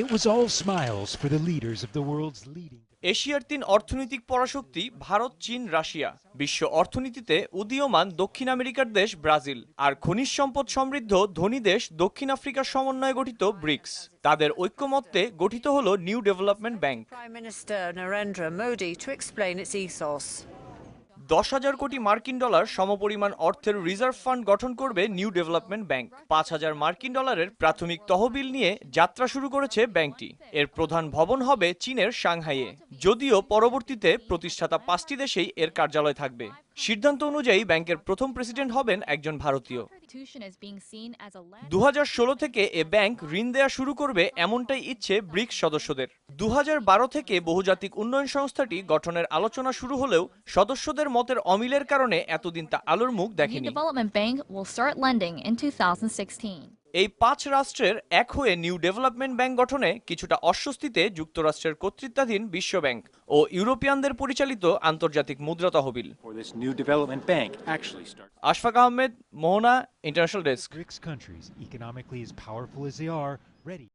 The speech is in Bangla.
It was all smiles for the leaders of the world's leading. এশিয়ার তিন অর্থনৈতিক পরাশক্তি ভারত, চীন, রাশিয়া। বিশ্ব অর্থনীতিতে উদীয়মান দক্ষিণ আমেরিকার দেশ ব্রাজিল আর খনিজ সম্পদ সমৃদ্ধ ধনী দেশ দক্ষিণ আফ্রিকার সমন্বয়ে গঠিত ব্রিক্স। তাদের ঐক্যমত্যে গঠিত হলো new development bank. Prime Minister Narendra Modi to explain its ethos. 10,000 কোটি মার্কিন ডলার সমপরিমাণ অর্থের রিজার্ভ ফান্ড গঠন করবে নিউ ডেভেলপমেন্ট ব্যাংক। 5,000 মার্কিন ডলারের প্রাথমিক তহবিল নিয়ে যাত্রা শুরু করেছে ব্যাংকটি। এর প্রধান ভবন হবে চীনের সাংহাইয়ে, যদিও পরবর্তীতে প্রতিষ্ঠাতা 5টি দেশেই এর কার্যালয় থাকবে। সিদ্ধান্ত অনুযায়ী ব্যাংকের প্রথম প্রেসিডেন্ট হবেন একজন ভারতীয়। 2016 থেকে এ ব্যাংক ঋণ দেয়া শুরু করবে এমনটাই ইচ্ছে ব্রিক্স সদস্যদের। 2012 থেকে বহুজাতিক উন্নয়ন সংস্থাটি গঠনের আলোচনা শুরু হলেও সদস্যদের মতের অমিলের কারণে এতদিন তা আলোর মুখ দেখেনি। এই 5 রাষ্ট্রের এক হয়ে নিউ ডেভেলপমেন্ট ব্যাংক গঠনে কিছুটা অস্বস্তিতে যুক্তরাষ্ট্রের কর্তৃত্বাধীন বিশ্ব ব্যাংক ও ইউরোপিয়ানদের পরিচালিত আন্তর্জাতিক মুদ্রা তহবিল। Ashfaq Ahmed, Mohona, international desk. BRICS countries, economically as powerful as they are, ready.